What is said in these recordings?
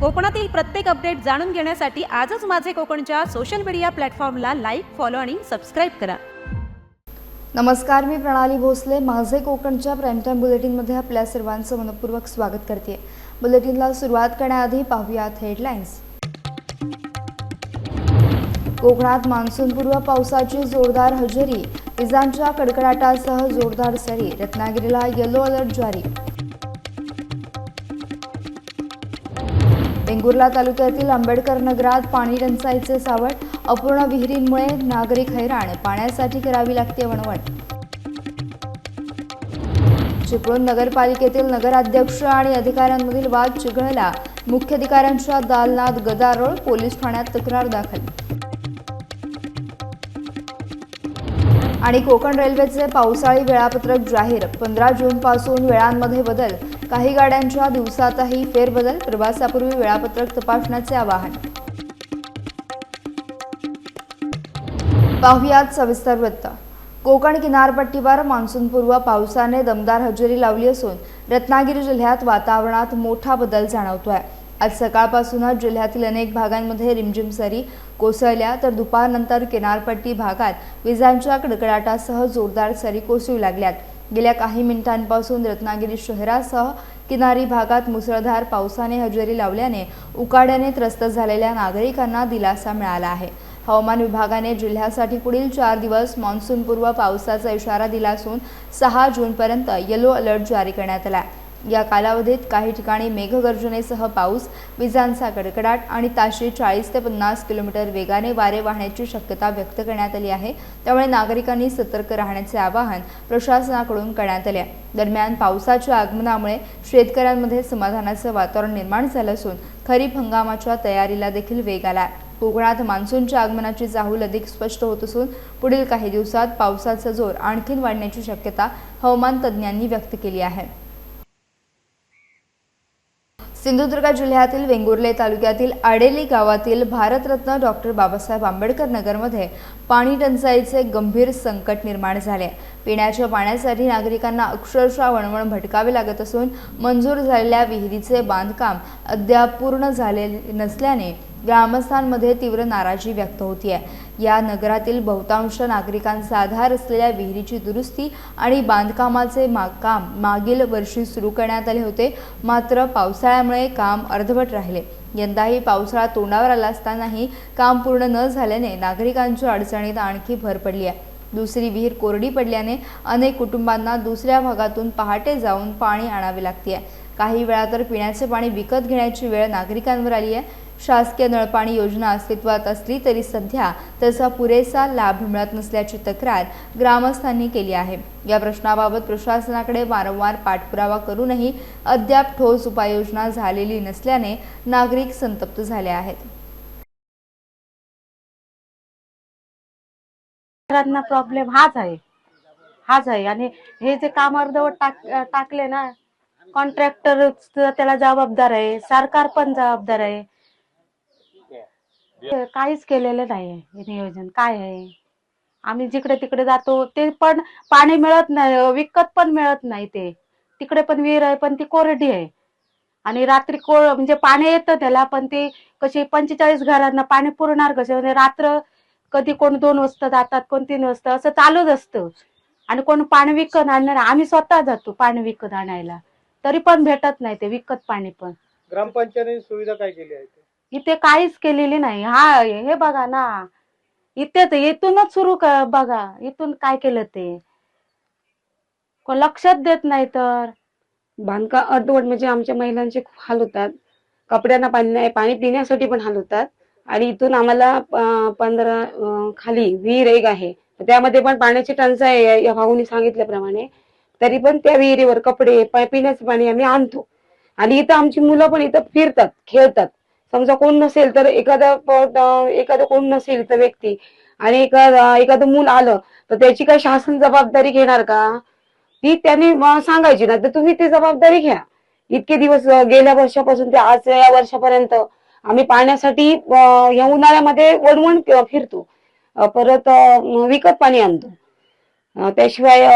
कोकणातील प्रत्येक अपडेट जाणून घेण्यासाठी आजच माझे कोकणच्या सोशल मीडिया प्लॅटफॉर्मला लाईक, फॉलो आणि सबस्क्राईब करा. नमस्कार, मी प्रणाली भोसले. माझे कोकणच्या प्राईम टाइम बुलेटिनमध्ये आपल्या सर्वांचं मनपूर्वक स्वागत करते. बुलेटिनला सुरुवात करण्याआधी पाहूयात हेडलाईन्स. कोकणात मान्सूनपूर्व पावसाची जोरदार हजेरी, विजांच्या कडकडाटासह जोरदार सरी, रत्नागिरीला येलो अलर्ट जारी. वेंगुर्ला तालुक्यातील आंबेडकर नगरात पाणी टंचाईचे सावट, अपूर्ण विहिरींमुळे नागरिक हैराण, पाण्यासाठी करावी लागते वणवण. चिपळूण नगरपालिकेतील नगराध्यक्ष आणि अधिकाऱ्यांमधील वाद चिघळला, मुख्याधिकाऱ्यांच्या दालनात गदारोळ, पोलीस ठाण्यात तक्रार दाखल. आणि कोकण रेल्वेचे पावसाळी वेळापत्रक जाहीर, 15 जूनपासून वेळांमध्ये बदल, काही गाड्यांच्या दिवसातही फेरबदल, प्रवासापूर्वी वेळापत्रक तपासण्याचे आवाहन. पाहुयात सविस्तर वृत्त. कोकण किनारपट्टीवर मान्सूनपूर्व पावसाने दमदार हजेरी लावली असून रत्नागिरी जिल्ह्यात वातावरणात मोठा बदल जाणवतोय. आज सकाळपासूनच जिल्ह्यातील अनेक भागांमध्ये रिमझिम सरी कोसळल्या, तर दुपारनंतर किनारपट्टी भागात विजांच्या कडकडाटासह जोरदार सरी कोसळू लागल्यात. गेल्या काही मिनिटांपासून रत्नागिरी शहरासह किनारी भागात मुसळधार पावसाने हजेरी लावल्याने उकाड्याने त्रस्त झालेल्या नागरिकांना दिलासा मिळाला आहे. हवामान विभागाने जिल्ह्यासाठी पुढील 4 दिवस मान्सूनपूर्व पावसाचा इशारा दिला असून 6 जूनपर्यंत येलो अलर्ट जारी करण्यात आला. या कालावधीत काही ठिकाणी मेघगर्जनेसह पाऊस, विजांचा कडकडाट आणि ताशी 40 ते 50 किलोमीटर वेगाने वारे वाहण्याची शक्यता व्यक्त करण्यात आली आहे. त्यामुळे नागरिकांनी सतर्क राहण्याचे आवाहन प्रशासनाकडून करण्यात आले. दरम्यान पावसाच्या आगमनामुळे शेतकऱ्यांमध्ये समाधानाचे वातावरण निर्माण झाले असून खरीप हंगामाच्या तयारीला देखील वेग आला. कोकणात मान्सूनच्या आगमनाची चाहूल अधिक स्पष्ट होत असून पुढील काही दिवसात पावसाचा जोर आणखीन वाढण्याची शक्यता हवामान तज्ज्ञांनी व्यक्त केली आहे. सिंधुदुर्ग जिल्ह्यातील वेंगुर्ले तालुक्यातील आडेली गावातील भारतरत्न डॉक्टर बाबासाहेब आंबेडकर नगरमध्ये पाणी टंचाईचे गंभीर संकट निर्माण झाले. पिण्याच्या पाण्यासाठी नागरिकांना अक्षरशः वणवण भटकावे लागत असून मंजूर झालेल्या विहिरीचे बांधकाम अद्याप पूर्ण झाले नसल्याने ग्रामस्थांमध्ये तीव्र नाराजी व्यक्त होतीये. या नगरातील बहुतांश नागरिकांचा आधार असलेल्या विहिरीची दुरुस्ती आणि बांधकामाचे काम मागील वर्षी सुरू करण्यात आले होते, मात्र पावसाळ्यामुळे काम अर्धवट राहिले. यंदाही पावसाळा तोंडावर आला असतानाही काम पूर्ण न झाल्याने नागरिकांच्या अडचणीत आणखी भर पडली आहे. दुसरी विहीर कोरडी पडल्याने अनेक कुटुंबांना दुसऱ्या भागातून पहाटे जाऊन पाणी आणावे लागते. काही वेळा तर पिण्याचे पाणी विकत घेण्याची वेळ नागरिकांवर आली आहे. शासकीय नळपाणी योजना अस्तित्वात असली तरी सध्या त्याचा पुरेसा लाभ मिळत नसल्याची तक्रार ग्रामस्थांनी केली आहे. या प्रश्नाबाबत प्रशासनाकडे वारंवार पाठपुरावा करूनही अद्याप ठोस उपाययोजना झालेली नसल्याने नागरिक संतप्त झाले आहेत. प्रॉब्लेम हाच आहे आणि हे जे काम अर्धवट टाकले ना, कॉन्ट्रॅक्टर त्याला जबाबदार आहे, सरकार पण जबाबदार आहे. काहीच केलेलं नाही नियोजन. काय आहे, आम्ही जिकडे तिकडे जातो ते पण पाणी मिळत नाही, विकत पण मिळत नाही. ते तिकडे पण विहीर आहे पण ती कोरडी आहे आणि रात्री म्हणजे पाणी येतं त्याला, पण ती कशी 45 घरांना पाणी पुरणार कसे, म्हणजे रात्र कधी कोण 2 वाजता जातात, कोण 3 वाजता, असं चालूच असतं. आणि कोण पाणी विकत आणणार, आम्ही स्वतः जातो पाणी विकत आणायला, तरी पण भेटत नाही ते विकत पाणी. पण ग्रामपंचायतीने सुविधा काय केली आहे इथे काहीच केलेली नाही. हे बघा ना, इथूनच सुरू बघा, इथून काय केलं ते कोण लक्षात देत नाही. तर बांधकाम अर्धवट म्हणजे आमच्या महिलांचे खूप हाल होतात. कपड्यांना पाणी नाही, पाणी पिण्यासाठी पण हाल होतात. आणि इथून आम्हाला 15 खाली विहीर एक आहे, त्यामध्ये पण पाण्याची टंचाई आहे या भाऊनी सांगितल्याप्रमाणे. तरी पण त्या विहिरीवर कपडे, पिण्याचं पाणी आम्ही आणतो. आणि इथं आमची मुलं पण इथं फिरतात, खेळतात. समजा कोण नसेल तर एखादं कोण नसेल तर व्यक्ती आणि एखादं मूल आलं तर त्याची काय शासन जबाबदारी घेणार का? ती त्यांनी सांगायची ना, तर तुम्ही ती जबाबदारी घ्या. इतके दिवस गेल्या वर्षापासून ते आज या वर्षापर्यंत आम्ही पाण्यासाठी या उन्हाळ्यामध्ये वणवण फिरतो, परत विकत पाणी आणतो. त्याशिवाय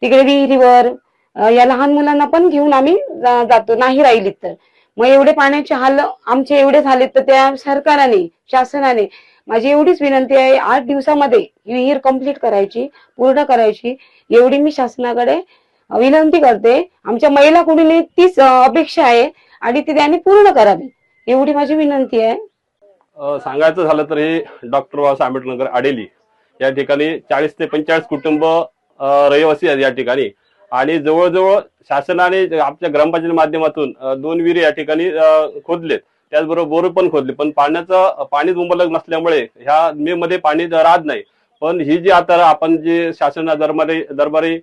तिकडे विहिरीवर या लहान मुलांना पण घेऊन आम्ही जातो, नाही राहिलीत तर. मग एवढे पाण्याचे हाल आमचे एवढे झाले तर त्या सरकारने, शासनाने, माझी एवढीच विनंती आहे, 8 दिवसामध्ये ही विहीर कंप्लीट करायची, पूर्ण करायची, एवढी मी शासनाकडे विनंती करते. आमच्या महिला कुणीने तीच अपेक्षा आहे आणि ती त्यांनी पूर्ण करावी, एवढी माझी विनंती आहे. सांगायचं झालं तर हे डॉक्टर बाबासाहेब आंबेडकर नगर आडेली या ठिकाणी 40 ते 45 कुटुंब रहिवासी आहेत या ठिकाणी. आणि जवळजवळ शासनाने आपल्या ग्रामपंचायत माध्यमातून 2 विहिरी या ठिकाणी खोदलेत, त्याचबरोबर बोर पण खोदले, पण पाणीच मुबलक नसल्यामुळे ह्या मे मध्ये पाणी राहत नाही. पण ही जी आता आपण जी शासना दरबारी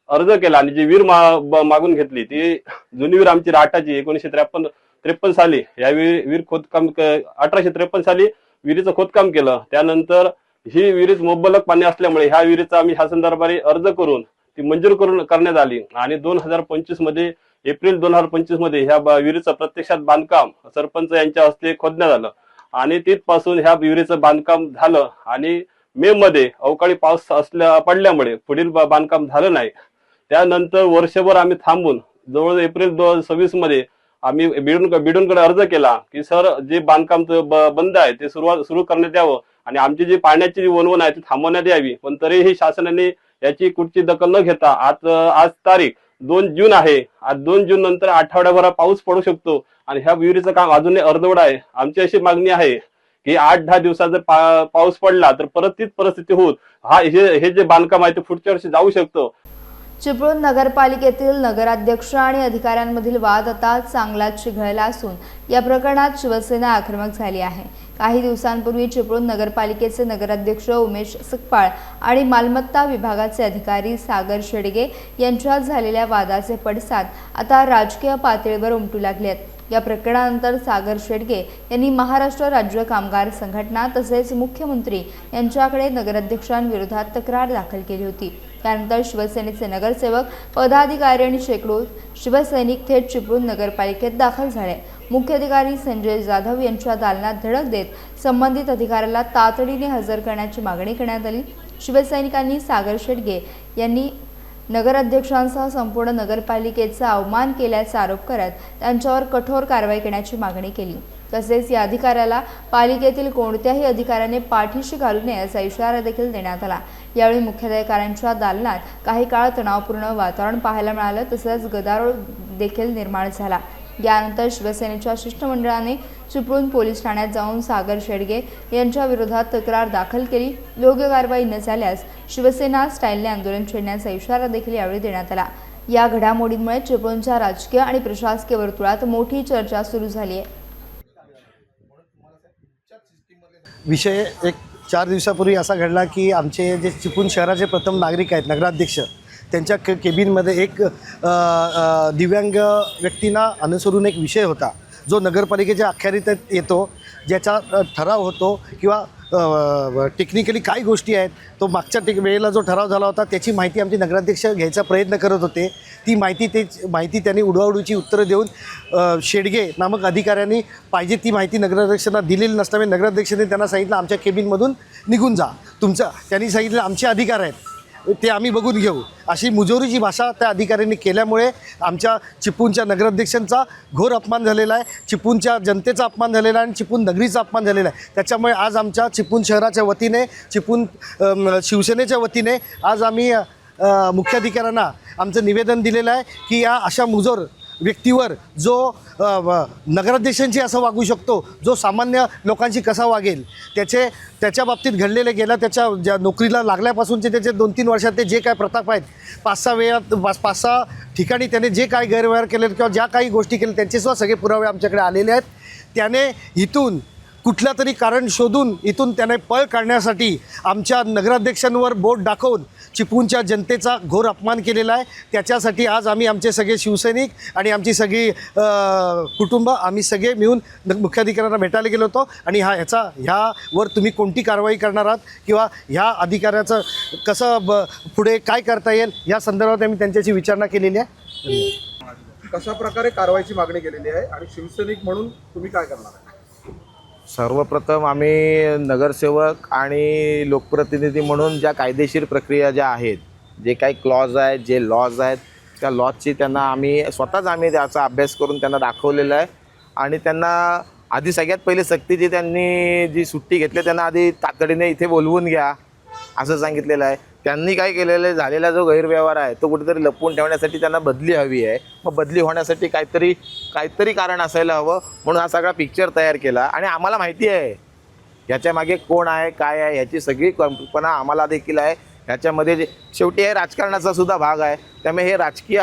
अर्ज केला आणि जी विहीर मागून घेतली, ती जुनी विहीर आमची राठाची 1953 साली या विहीर खोदकाम 1853 साली विहिरीचं खोदकाम केलं. त्यानंतर ही विहिरीत मुबलक पाणी असल्यामुळे ह्या विहिरीचा आम्ही शासन दरबारी अर्ज करून ती मंजूर करण्यात आली आणि 2025 मध्ये, एप्रिल 2025 मध्ये ह्या विहिरीचं प्रत्यक्षात बांधकाम सरपंच यांच्या हस्ते खोदण्यात आलं आणि तिथपासून ह्या विहिरीचं बांधकाम झालं. आणि मे मध्ये अवकाळी पाऊस पडल्यामुळे पुढील बांधकाम झालं नाही. त्यानंतर वर्षभर आम्ही थांबून जवळ एप्रिल 2026 मध्ये आम्ही बीडूनकडे अर्ज केला की सर, जे बांधकाम बंद आहे ते सुरू करण्यात यावं आणि आमची जी पाण्याची जी वणवण आहे ती थांबवण्यात यावी. पण तरीही शासनाने याची कुठची दखल न घेता आज तारीख 2 जून आहे. आज 2 जून नंतर आठवड्याभर पाऊस पडू शकतो आणि ह्या विहिरीचं काम अजूनही अर्धवट आहे. आमची अशी मागणी आहे की 8-10 दिवसात जर पाऊस पडला तर परत तीच परिस्थिती होत हे जे बांधकाम आहे ते पुढच्या वर्षी जाऊ शकतं. चिपळूण नगरपालिकेतील नगराध्यक्ष आणि अधिकाऱ्यांमधील वाद आता चांगलाच चिघळला असून या प्रकरणात शिवसेना आक्रमक झाली आहे. काही दिवसांपूर्वी चिपळूण नगरपालिकेचे नगराध्यक्ष उमेश सकपाळ आणि मालमत्ता विभागाचे अधिकारी सागर शेडगे यांच्यात झालेल्या वादाचे पडसाद आता राजकीय पातळीवर उमटू लागले आहेत. या प्रकरणानंतर सागर शेडगे यांनी महाराष्ट्र राज्य कामगार संघटना तसेच मुख्यमंत्री यांच्याकडे नगराध्यक्षांविरोधात तक्रार दाखल केली होती. त्यानंतर शिवसेनेचे नगरसेवक, पदाधिकारी आणि शेकडो शिवसैनिक थेट चिपळूण नगरपालिकेत दाखल झाले. मुख्याधिकारी संजय जाधव यांच्या दालनात धडक देत संबंधित अधिकाऱ्याला तातडीने हजर करण्याची मागणी करण्यात आली. शिवसैनिकांनी सागर शेडगे यांनी नगराध्यक्षांसह संपूर्ण नगरपालिकेचा अवमान केल्याचा आरोप करत त्यांच्यावर कठोर कारवाई करण्याची मागणी केली. तसेच या अधिकाऱ्याला पालिकेतील कोणत्याही अधिकाऱ्याने पाठीशी घालू नये असा इशारा देखील देण्यात आला. यावेळी मुख्याधिकाऱ्यांच्या दालनात काही काळ तणावपूर्ण वातावरण पाहायला मिळालं, तसंच गदारोळ देखील निर्माण झाला. यानंतर शिवसेनेच्या शिष्टमंडळाने चिपळूण पोलीस ठाण्यात जाऊन सागर शेडगे यांच्या विरोधात तक्रार दाखल केली. योग्य कारवाई न झाल्यास शिवसेना स्टाईलने आंदोलन छेडण्याचा इशारा देखील यावेळी देण्यात आला. या घडामोडींमुळे चिपळूणच्या राजकीय आणि प्रशासकीय वर्तुळात मोठी चर्चा सुरू झाली आहे. विषय एक 4 दिवसापूर्वी असा घडला की आमचे जे चिपळूण शहराचे प्रथम नागरिक आहेत, नगराध्यक्ष, त्यांच्या केबिनमध्ये एक दिव्यांग व्यक्तींना अनुसरून एक विषय होता जो नगरपालिकेच्या अखत्यारीत येतो, ज्याचा ठराव होतो किंवा टेक्निकली काही गोष्टी आहेत. तो मागच्या वेळेला जो ठराव झाला होता त्याची माहिती आमचे नगराध्यक्ष घ्यायचा प्रयत्न करत होते. ती माहिती त्यांनी उडवाउडवीची उत्तरं देऊन शेडगे नामक अधिकाऱ्यांनी पाहिजे ती माहिती नगराध्यक्षांना दिलेली नसल्यामुळे नगराध्यक्षांनी त्यांना सांगितलं आमच्या केबिनमधून निघून जा, त्यांनी सांगितलं आमचे अधिकार आहेत ते आम्ही बघून घेऊ, अशी मुजोरीची भाषा त्या अधिकाऱ्यांनी केल्यामुळे आमच्या चिपळूणच्या नगराध्यक्षांचा घोर अपमान झालेला आहे, चिपळूणच्या जनतेचा अपमान झालेला आहे आणि चिपळूण नगरीचा अपमान झालेला आहे. त्याच्यामुळे आज आमच्या चिपळूण शहराच्या वतीने, चिपळूण शिवसेनेच्या वतीने आज आम्ही मुख्याधिकाऱ्यांना आमचं निवेदन दिलेलं आहे की या अशा मुजोर व्यक्तीवर जो नगराध्यक्षांशी असं वागू शकतो, जो सामान्य लोकांशी कसा वागेल, त्याच्या बाबतीत घडलेले गेल्या त्याच्या ज्या नोकरीला लागल्यापासूनचे त्याचे 2-3 वर्षात ते जे काय प्रताप आहेत, 5-6 ठिकाणी त्याने जे काही गैरव्यवहार केले किंवा ज्या काही गोष्टी केल्या त्यांचेसुद्धा सगळे पुरावे आमच्याकडे आलेले आहेत. त्याने इथून कुठलं तरी कारण शोधून इथून त्याने पळ काढण्यासाठी आमच्या नगराध्यक्षांवर बोट दाखवून चिपळूणच्या जनतेचा घोर अपमान केलेला आहे. त्याच्यासाठी आज आम्ही आमचे सगळे शिवसैनिक आणि आमची सगळी कुटुंब आम्ही सगळे मिळून मुख्याधिकाऱ्यांना भेटायला गेलो होतो आणि ह्यावर तुम्ही कोणती कारवाई करणार आहात किंवा ह्या अधिकाऱ्याचं कसं पुढे काय करता येईल या संदर्भात आम्ही त्यांच्याशी विचारणा केलेली आहे. कशा प्रकारे कारवाईची मागणी केलेली आहे आणि शिवसैनिक म्हणून तुम्ही काय करणार आहे? सर्वप्रथम आम्ही नगरसेवक आणि लोकप्रतिनिधी म्हणून ज्या कायदेशीर प्रक्रिया ज्या आहेत, जे काही क्लॉज आहेत, जे लॉज आहेत, त्या लॉजची त्यांना आम्ही स्वतःच त्याचा अभ्यास करून त्यांना दाखवलेला आहे आणि त्यांना आधी सगळ्यात पहिले सक्तीची त्यांनी जी सुट्टी घेतली त्यांना आधी तातडीने इथे बोलवून घ्या असं सांगितलेलं आहे. त्यांनी काय केलेलं आहे, झालेला जो गैरव्यवहार आहे तो कुठेतरी लपवून ठेवण्यासाठी त्यांना बदली हवी आहे. मग बदली होण्यासाठी काहीतरी कारण असायला हवं म्हणून हा सगळा पिक्चर तयार केला. आणि आम्हाला माहिती आहे ह्याच्या मागे कोण आहे काय आहे ह्याची सगळी कल्पना आम्हाला देखील आहे. ह्याच्यामध्ये शेवटी हे राजकारणाचा सुद्धा भाग आहे. त्यामुळे हे राजकीय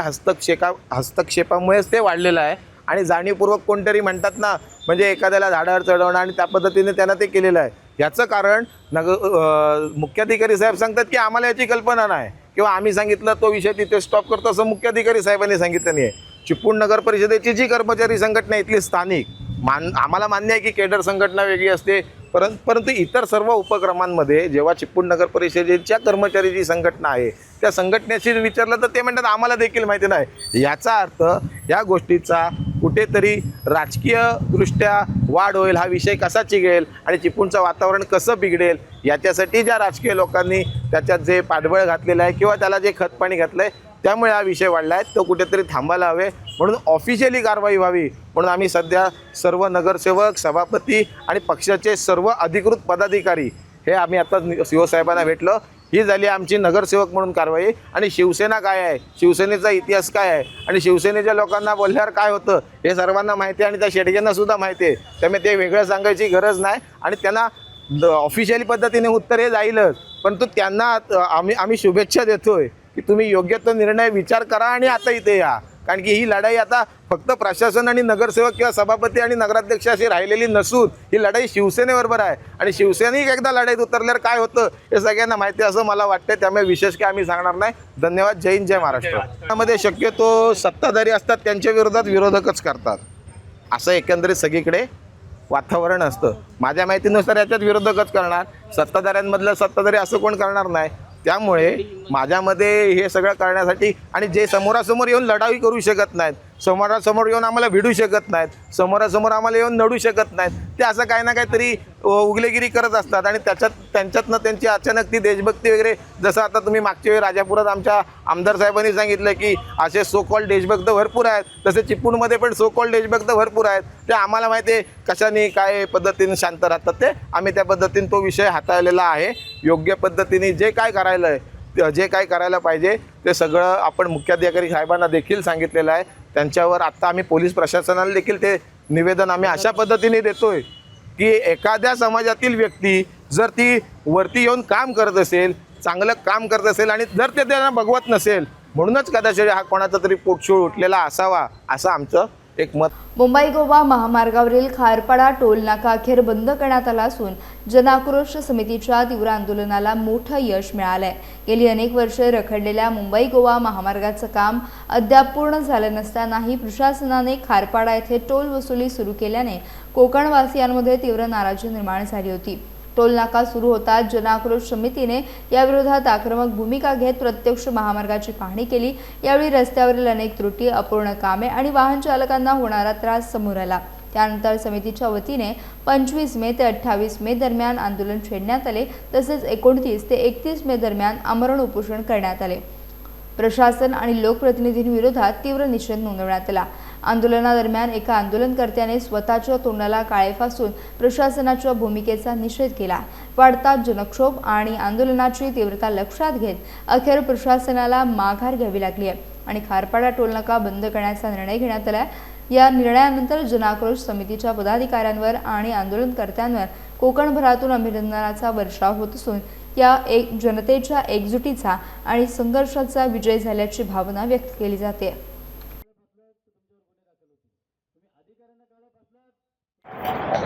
हस्तक्षेपामुळेच ते वाढलेलं आहे. आणि जाणीवपूर्वक कोणतरी म्हणतात ना, म्हणजे एखाद्याला झाडावर चढवणं आणि त्या पद्धतीने त्यांना ते केलेलं आहे. याचं कारण मुख्याधिकारी साहेब सांगतात की आम्हाला याची कल्पना नाही किंवा आम्ही सांगितलं तो विषय तिथे स्टॉप करतो असं मुख्याधिकारी साहेबांनी सांगितलं नाही. चिपळूण नगर परिषदेची जी कर्मचारी संघटना इथली स्थानिक आम्हाला मान्य आहे की केडर संघटना वेगळी असते, परंतु इतर सर्व उपक्रमांमध्ये जेव्हा चिपळूण नगर परिषदेच्या कर्मचारीची संघटना आहे त्या संघटनेशी विचारलं तर ते म्हणतात आम्हाला देखील माहिती नाही. याचा अर्थ या गोष्टीचा कुठेतरी राजकीयदृष्ट्या वाढ होईल, हा विषय कसा चिघळेल आणि चिपळूणचं वातावरण कसं बिघडेल याच्यासाठी ज्या राजकीय लोकांनी त्याच्यात जे पाठबळ घातलेलं आहे किंवा त्याला जे खतपाणी घातलं आहे त्यामुळे हा विषय वाढला आहे. तो कुठेतरी थांबायला हवे म्हणून ऑफिशियली कारवाई व्हावी म्हणून आम्ही सध्या सर्व नगरसेवक, सभापती आणि पक्षाचे सर्व अधिकृत पदाधिकारी हे आम्ही आता सीओ साहेबांना भेटलो. ही झाली आमची नगरसेवक म्हणून कारवाई. आणि शिवसेना काय आहे, शिवसेनेचा इतिहास काय आहे आणि शिवसेनेच्या लोकांना बोलल्यावर काय होतं हे सर्वांना माहिती आहे आणि त्या शेडग्यांना सुद्धा माहिती आहे. त्यामुळे ते वेगळं सांगायची गरज नाही आणि त्यांना ऑफिशियली पद्धतीने उत्तर हे जाईलच. परंतु त्यांना आम्ही शुभेच्छा देतोय की तुम्ही योग्य तो निर्णय विचार करा आणि आता इथे या. कारण की ही लढाई आता फक्त प्रशासन आणि नगरसेवक किंवा सभापती आणि नगराध्यक्ष अशी राहिलेली नसून ही लढाई शिवसेनेबरोबर आहे. आणि शिवसैनिक एकदा लढाईत उतरल्यावर काय होतं हे सगळ्यांना माहिती असं मला वाटतं. त्यामुळे विशेष काय आम्ही सांगणार नाही. धन्यवाद. जय हिंद, जय महाराष्ट्र. त्यामध्ये शक्यतो सत्ताधारी असतात त्यांच्या विरोधात विरोधकच करतात असं एकंदरीत सगळीकडे वातावरण असतं. माझ्या माहितीनुसार याच्यात विरोधकच करणार, सत्ताधाऱ्यांमधलं सत्ताधारी असं कोण करणार नाही. त्यामुळे माझ्यामध्ये हे सगळं करण्यासाठी आणि जे समोरासमोर येऊन लढाई करू शकत नाहीत, समोरासमोर येऊन आम्हाला भिडू शकत नाहीत, समोरासमोर आम्हाला येऊन लढू शकत नाहीत, ते असं काही ना काहीतरी उगलेगिरी करत असतात. आणि त्यांच्यातनं त्यांची अचानक ती देशभक्ती वगैरे, जसं आता तुम्ही मागच्या वेळी राजापुरात आमच्या आमदार साहेबांनी सांगितलं की असे सो कॉल्ड देशभक्त भरपूर आहेत, तसे चिपळूणमध्ये पण सो कॉल्ड देशभक्त भरपूर आहेत. ते आम्हाला माहिती आहे कशाने काय पद्धतीने शांत राहतात ते. आम्ही त्या पद्धतीने तो विषय हाताळलेला आहे. योग्य पद्धतीने जे काय करायला पाहिजे ते सगळं आपण मुख्याधिकारी साहेबांना देखील सांगितलेलं आहे. त्यांच्यावर आत्ता आम्ही पोलीस प्रशासनाला देखील ते निवेदन आम्ही अशा पद्धतीने देतोय की एखाद्या समाजातील व्यक्ती जर ती वरती येऊन काम करत असेल, चांगलं काम करत असेल आणि जर ते त्यांना बघवत नसेल म्हणूनच कदाचित हा कोणाचा तरी पोटशूळ उठलेला असावा असं आमचं एक मत. मुंबई गोवा महामार्गावरील खारपाडा टोल नाका अखेर बंद करण्यात आला असून जनआक्रोश समितीच्या तीव्र आंदोलनाला मोठं यश मिळालंय. गेली अनेक वर्षे रखडलेल्या मुंबई गोवा महामार्गाचं काम अद्याप पूर्ण झालं नसतानाही प्रशासनाने खारपाडा येथे टोल वसुली सुरू केल्याने कोकणवासियांमध्ये तीव्र नाराजी निर्माण झाली होती. टोल नाका सुरू होताच जनआक्रोश समितीने याविरोधात आक्रमक भूमिका घेत प्रत्यक्ष महामार्गाची पाहणी केली. यावेळी रस्त्यावरील अनेक त्रुटी, अपूर्ण कामे आणि वाहन चालकांना होणारा त्रास समोर आला. त्यानंतर समितीच्या वतीने 25 मे ते 28 मे दरम्यान आंदोलन छेडण्यात आले. तसेच 29 ते 31 मे दरम्यान आमरण उपोषण करण्यात आले. प्रशासन आणि लोकप्रतिनिधींविरोधात तीव्र निषेध नोंदवण्यात आला. आंदोलनादरम्यान एका आंदोलनकर्त्याने स्वतःच्या तोंडाला काळे फासून प्रशासनाच्या भूमिकेचा निषेध केला. वाढता जनक्षोभ आणि आंदोलनाची तीव्रता लक्षात घेत अखेर प्रशासनाला माघार घ्यावी लागली आहे आणि खारपाडा टोलनाका बंद करण्याचा निर्णय घेण्यात आला. या निर्णयानंतर जनआक्रोश समितीच्या पदाधिकाऱ्यांवर आणि आंदोलनकर्त्यांवर कोकणभरातून अभिनंदनाचा वर्षाव होत असून या जनतेच्या एकजुटीचा आणि संघर्षाचा विजय झाल्याची भावना व्यक्त केली जाते.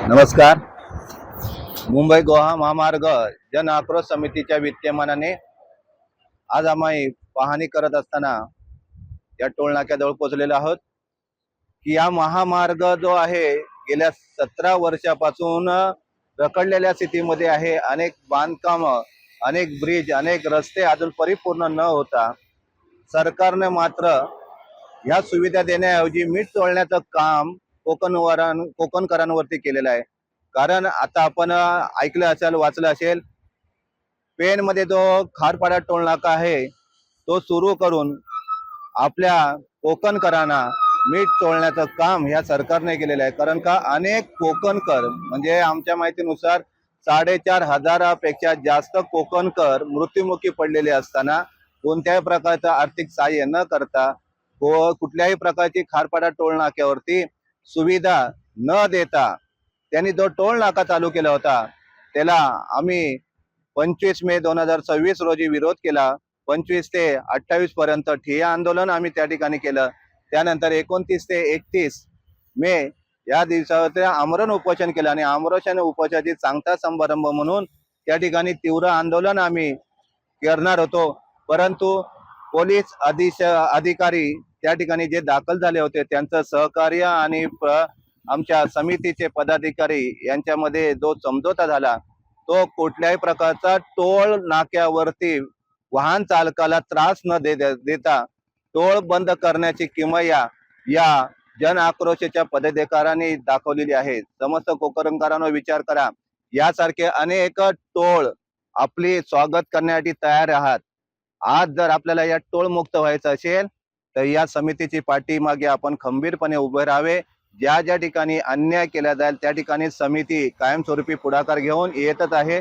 नमस्कार. मुंबई गोवा महामार्ग जन आक्रोश समितीच्या विद्यमानाने आज आम्ही पाहणी करत असताना या टोलनाक्याजवळ पोहोचलेलो आहोत की या महामार्ग जो आहे गेल्या 17 वर्षापासून रखडलेल्या स्थितीमध्ये आहे. अनेक बांधकामं, अनेक ब्रिज, अनेक रस्ते अजून परिपूर्ण न होता सरकारने मात्र ह्या सुविधा देण्याऐवजी मीठ तोडण्याचं काम कोकणकरांवरती केलेलं आहे. कारण आता आपण ऐकलं असेल, वाचलं असेल, पेणमध्ये जो खारपाडा टोल नाका आहे तो सुरू करून आपल्या कोकणकरांना मीठ चोळण्याचं काम ह्या सरकारने केलेलं आहे. कारण का अनेक कोकणकर म्हणजे आमच्या माहितीनुसार 4,500पेक्षा जास्त कोकणकर मृत्युमुखी पडलेले असताना कोणत्याही प्रकारचं आर्थिक सहाय्य न करता कुठल्याही प्रकारची खारपाडा टोल नाक्यावरती सुविधा न देता त्यांनी जो टोल नाका चालू केला होता त्याला आम्ही 25 मे 2026 रोजी विरोध केला. 25 ते 28 पर्यंत ठिय्या आंदोलन आम्ही त्या ठिकाणी केलं. त्यानंतर 29 ते 31 मे या दिवसावर आमरण उपोषण केलं आणि आमरण उपोषणाची सांगता समारंभ म्हणून त्या ठिकाणी तीव्र आंदोलन आम्ही करणार होतो. परंतु पोलीस अधिकारी त्या ठिकाणी जे दाखल झाले होते त्यांचं सहकार्य आणि आमच्या समितीचे पदाधिकारी यांच्यामध्ये जो समझोता झाला तो कुठल्याही प्रकारचा टोल नाक्यावरती वाहन चालकाला त्रास न देता टोल बंद करण्याची किमया या जन आक्रोशाच्या पदाधिकाऱ्यांनी दाखवलेली आहे. समस्त कोकणकरांनो विचार करा, यासारखे अनेक टोल आपली स्वागत करण्यासाठी तयार आहात. आज जर आपल्याला या टोल मुक्त व्हायचं असेल तर या समितीची पाठीमागे आपण खंबीरपणे उभे राहावे. ज्या ज्या ठिकाणी अन्याय केला जाईल त्या ठिकाणी समिती कायमस्वरूपी पुढाकार घेऊन येतच आहे.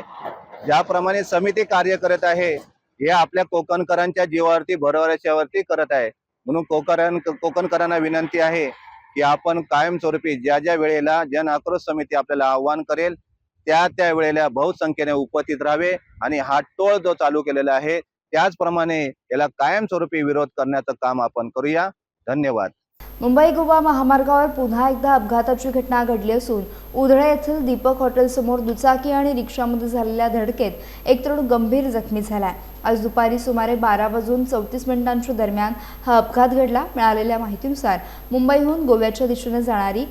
ज्याप्रमाणे समिती कार्य करत आहे हे आपल्या कोकणकरांच्या जीवावरती भरवशावरती करत आहे. म्हणून कोकणकरांना विनंती आहे की आपण कायमस्वरूपी ज्या ज्या वेळेला जन आक्रोश समिती आपल्याला आव्हान करेल त्या वेळेला बहुसंख्येने उपस्थित राहावे आणि हा टोल जो चालू केलेला आहे त्याचप्रमाणे याला कायमस्वरूपी विरोध करण्याचं काम आपण करूया. धन्यवाद. मुंबई गोवा महामार्गावर पुन्हा एकदा अपघाताची घटना घडली असून उधळे येथील दीपक हॉटेल समोर दुचाकी आणि रिक्षामध्ये झालेल्या धडकेत एक तरुण गंभीर जखमी झाला. आज दुपारी सुमारे 12:34 दरम्यान हा अपघात घडला. मिळालेल्या माहितीनुसार मुंबईहून गोव्याच्या दिशेने जाणारी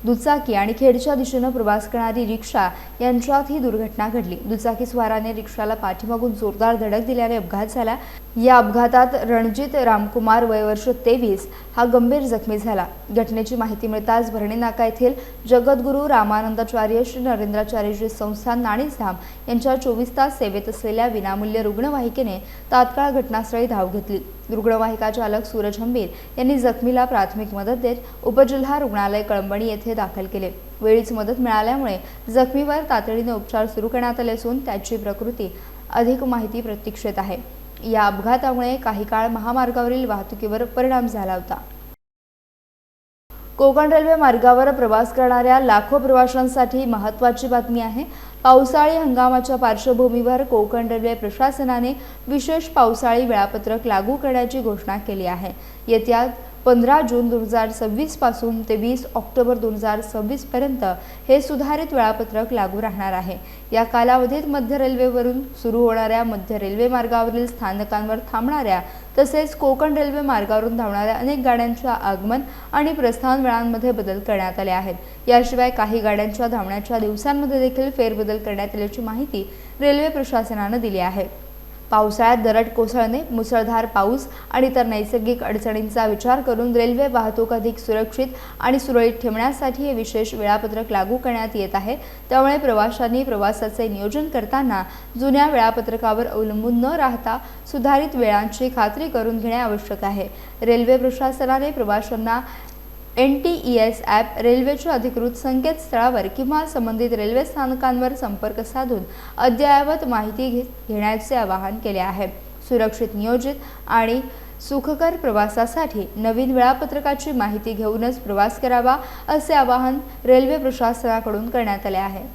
दुचाकी आणि खेडच्या दिशेने प्रवास करणारी रिक्षा यांच्यात ही दुर्घटना घडली. दुचाकी स्वाराने रिक्षाला पाठीमागून जोरदार धडक दिल्याने अपघात झाला. या अपघातात रणजित रामकुमार वय वर्ष 23 हा गंभीर जखमी झाला. घटनेची माहिती मिळताच भरणी नाका येथील जगद्गुरू रामानंदाचार्य श्री नरेंद्राचार्यजी संस्थान नाणीसधाम यांच्या 24 तास सेवेत असलेल्या विनामूल्य रुग्णवाहिकेने तात्काळ घटनास्थळी धाव घेतली. रुग्णवाहिका चालक सूरज हंबीर यांनी जखमीला प्राथमिक मदत देत उपजिल्हा रुग्णालय कळंबणी येथे दाखल केले. वेळीच मदत मिळाल्यामुळे जखमीवर तातडीने उपचार सुरू करण्यात आले असून त्याची प्रकृती अधिक माहिती प्रतीक्षेत आहे. या अपघातामुळे काही काळ महामार्गावरील वाहतुकीवर परिणाम झाला होता. कोकण रेल्वे मार्गावर प्रवास करणाऱ्या लाखो प्रवाशांसाठी महत्त्वाची बातमी आहे. पावसाळी हंगामाच्या पार्श्वभूमीवर कोकण रेल्वे प्रशासनाने विशेष पावसाळी वेळापत्रक लागू करण्याची घोषणा केली आहे. येत्या 15 जून 2026 पासून ते 20 ऑक्टोबर 2026 पर्यंत हे सुधारित वेळापत्रक लागू राहणार आहे. या कालावधीत मध्य रेल्वेवरून सुरू होणाऱ्या मध्य रेल्वे मार्गावरील स्थानकांवर थांबणाऱ्या तसेच कोकण रेल्वे मार्गावरून धावणाऱ्या अनेक गाड्यांच्या आगमन आणि प्रस्थान वेळांमध्ये बदल करण्यात आले आहेत. याशिवाय काही गाड्यांच्या धावण्याच्या दिवसांमध्ये देखील फेरबदल करण्यात आल्याची माहिती रेल्वे प्रशासनाने दिली आहे. पावसाळ्यात दरड कोसळणे, मुसळधार पाऊस आणि इतर नैसर्गिक अडचणींचा विचार करून रेल्वे वाहतूक अधिक सुरक्षित आणि सुरळीत ठेवण्यासाठी हे विशेष वेळापत्रक लागू करण्यात येत आहे. त्यामुळे प्रवाशांनी प्रवासाचे नियोजन करताना जुन्या वेळापत्रकावर अवलंबून न राहता सुधारित वेळांची खात्री करून घेणे आवश्यक आहे. रेल्वे प्रशासनाने प्रवाशांना NTES ॲप, रेल्वेच्या अधिकृत संकेतस्थळावर किंवा संबंधित रेल्वे स्थानकांवर संपर्क साधून अद्ययावत माहिती घेण्याचे आवाहन केले आहे. सुरक्षित, नियोजित आणि सुखकर प्रवासासाठी नवीन वेळापत्रकाची माहिती घेऊनच प्रवास करावा असे आवाहन रेल्वे प्रशासनाकडून करण्यात आले आहे.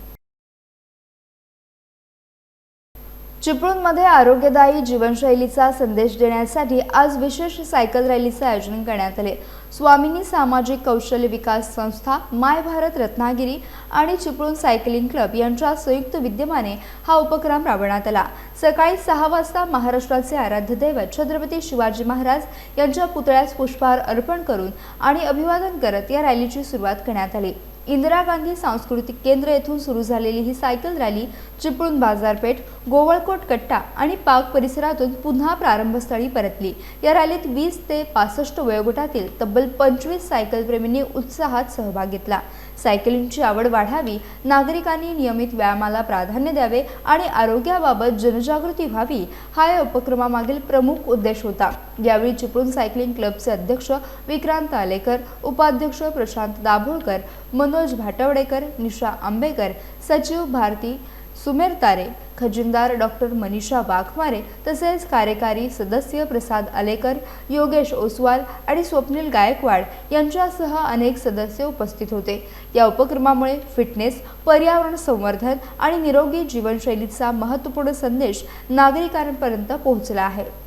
चिपळूणमध्ये आरोग्यदायी जीवनशैलीचा संदेश देण्यासाठी आज विशेष सायकल रॅलीचे आयोजन करण्यात आले. स्वामिनी सामाजिक कौशल्य विकास संस्था, माय भारत रत्नागिरी आणि चिपळूण सायकलिंग क्लब यांच्या संयुक्त विद्यमाने हा उपक्रम राबवण्यात आला. सकाळी 6 वाजता महाराष्ट्राचे आराध्य दैवत छत्रपती शिवाजी महाराज यांच्या पुतळ्यास पुष्पहार अर्पण करून आणि अभिवादन करत या रॅलीची सुरुवात करण्यात आली. इंदिरा गांधी सांस्कृतिक केंद्र येथून सुरू झालेली ही सायकल रॅली चिपळूण बाजारपेठ, गोवळकोट कट्टा आणि पाक परिसरातून पुन्हा प्रारंभस्थळी परतली. या रॅलीत 20 ते 65 वयोगटातील तब्बल 25 सायकल प्रेमींनी उत्साहात सहभाग घेतला. सायकलिंगची आवड वाढावी, नागरिकांनी नियमित व्यायामाला प्राधान्य द्यावे आणि आरोग्याबाबत जनजागृती व्हावी हा या उपक्रमामागील प्रमुख उद्देश होता। यावेळी चिपळूण सायकलिंग क्लबचे अध्यक्ष विक्रांत आलेकर, उपाध्यक्ष प्रशांत दाभोळकर, मनोज भाटवडेकर, निशा आंबेकर, सचिव भारती सुमेरतारे, खजिनदार डॉक्टर मनीषा वाघमारे तसेच कार्यकारी सदस्य प्रसाद आलेकर, योगेश ओसवाल आणि स्वप्नील गायकवाड यांच्यासह अनेक सदस्य उपस्थित होते। या उपक्रमामुळे फिटनेस, पर्यावरण संवर्धन आणि निरोगी जीवनशैलीचा महत्त्वपूर्ण संदेश नागरिकांपर्यंत पोहोचला आहे।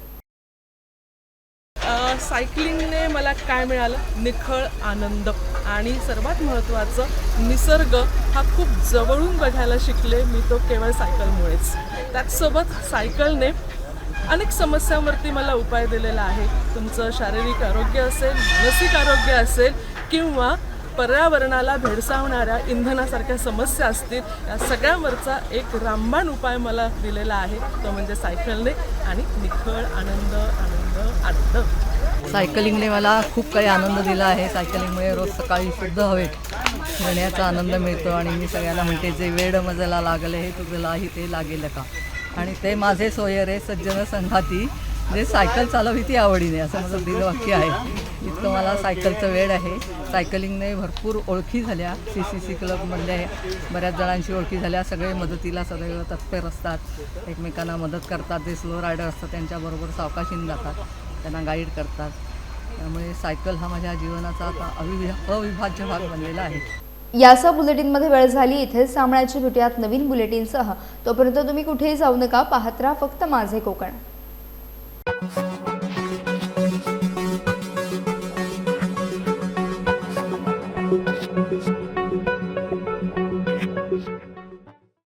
सायकलिंगने मला काय मिळालं? निखळ आनंद आणि सर्वात महत्त्वाचं निसर्ग हा खूप जवळून बघायला शिकले मी, तो केवळ सायकलमुळेच। त्याचसोबत सायकलने अनेक समस्यांवरती मला उपाय दिलेला आहे। तुमचं शारीरिक आरोग्य असेल, मानसिक आरोग्य असेल किंवा पर्यावरणाला भेडसावणाऱ्या इंधनासारख्या समस्या असतील, या सगळ्यांवरचा एक रामबाण उपाय मला दिलेला आहे, तो म्हणजे सायकलने आणि निखळ आनंद आनंद आनंद। सायकलिंगने मला खूप काही आनंद दिला आहे। सायकलिंगमुळे रोज सकाळी शुद्ध हवेत फिरण्याचा आनंद मिळतो आणि मी सगळ्यांना म्हणते, जे वेड मजला लागले हे तुझलाही ते लागेल का, आणि ते माझे सोयरे सज्जन संघाती जे सायकल चालवी ती आवडीने, असं माझं ब्रीदवाक्य आहे। इतकं मला सायकलचं वेड आहे। सायकलिंगने भरपूर ओळखी झाल्या, CCC क्लबमधल्या बऱ्याच जणांशी ओळखी झाल्या। सगळे मदतीला सदैव तत्पर असतात, एकमेकांना मदत करतात। जे स्लो रायडर असतात त्यांच्याबरोबर सावकाशीने जातात, त्यांना गाईड करतात। त्यामुळे सायकल हा माझ्या जीवनाचा आता अविभाज्य भाग बनलेला आहे। यासह बुलेटिनमध्ये वेळ झाली, इथेच थांबण्याची भेटूयात नवीन बुलेटिनसह। तोपर्यंत तुम्ही कुठेही जाऊ नका, पाहत राहा फक्त माझे कोकण।